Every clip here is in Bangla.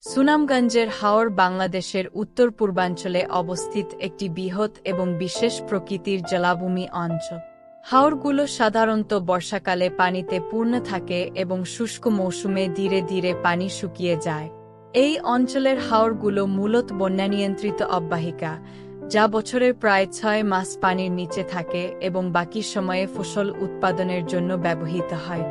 সুনামগঞ্জের হাওর বাংলাদেশের উত্তর-পূর্বাঞ্চলে অবস্থিত একটি বৃহৎ এবং বিশেষ প্রকৃতির জলাভূমি অঞ্চল। হাওরগুলো সাধারণত বর্ষাকালে পানিতে পূর্ণ থাকে এবং শুষ্ক মৌসুমে ধীরে ধীরে পানি শুকিয়ে যায়। এই অঞ্চলের হাওরগুলো মূলত বন্যানিয়ন্ত্রিত অববাহিকা, যা বছরের প্রায় 6 মাস পানির নিচে থাকে এবং বাকি সময়ে ফসল উৎপাদনের জন্য ব্যবহৃত হয়।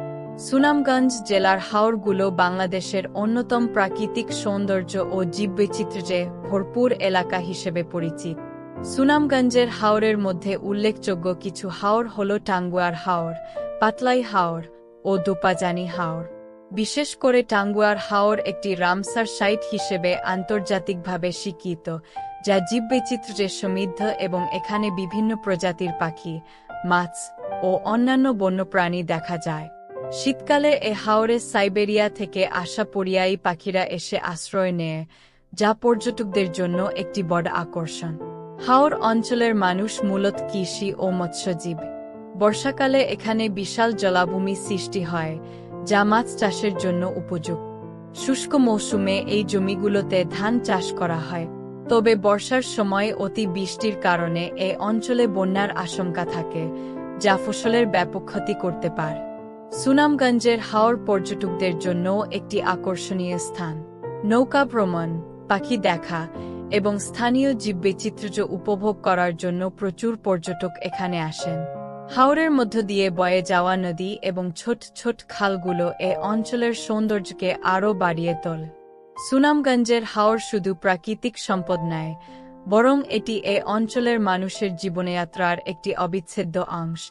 সুনামগঞ্জ জেলার হাওরগুলো বাংলাদেশের অন্যতম প্রাকৃতিক সৌন্দর্য ও জীববৈচিত্র্যে ভরপুর এলাকা হিসেবে পরিচিত। সুনামগঞ্জের হাওরের মধ্যে উল্লেখযোগ্য কিছু হাওর হল টাঙ্গুয়ার হাওর, পাতলাই হাওর ও দোপাজানি হাওর। বিশেষ করে টাঙ্গুয়ার হাওর একটি রামসার সাইট হিসেবে আন্তর্জাতিকভাবে স্বীকৃত, যা জীববৈচিত্র্যে সমৃদ্ধ এবং এখানে বিভিন্ন প্রজাতির পাখি, মাছ ও অন্যান্য বন্যপ্রাণী দেখা যায়। শীতকালে এ হাওরে সাইবেরিয়া থেকে আসা পরিযায়ী পাখিরা এসে আশ্রয় নেয়, যা পর্যটকদের জন্য একটি বড় আকর্ষণ। হাওর অঞ্চলের মানুষ মূলত কৃষি ও মৎস্যজীবী। বর্ষাকালে এখানে বিশাল জলাভূমি সৃষ্টি হয়, যা মাছ চাষের জন্য উপযুক্ত। শুষ্ক মৌসুমে এই জমিগুলোতে ধান চাষ করা হয়, তবে বর্ষার সময় অতি বৃষ্টির কারণে এই অঞ্চলে বন্যার আশঙ্কা থাকে, যা ফসলের ব্যাপক ক্ষতি করতে পারে। সুনামগঞ্জের হাওর পর্যটকদের জন্য একটি আকর্ষণীয় স্থান। নৌকা ভ্রমণ, পাখি দেখা এবং স্থানীয় জীববৈচিত্র্য উপভোগ করার জন্য প্রচুর পর্যটক এখানে আসেন। হাওরের মধ্য দিয়ে বয়ে যাওয়া নদী এবং ছোট ছোট খালগুলো এ অঞ্চলের সৌন্দর্যকে আরও বাড়িয়ে তোলে। সুনামগঞ্জের হাওর শুধু প্রাকৃতিক সম্পদ নয়, বরং এটি এ অঞ্চলের মানুষের জীবনযাত্রার একটি অবিচ্ছেদ্য অংশ।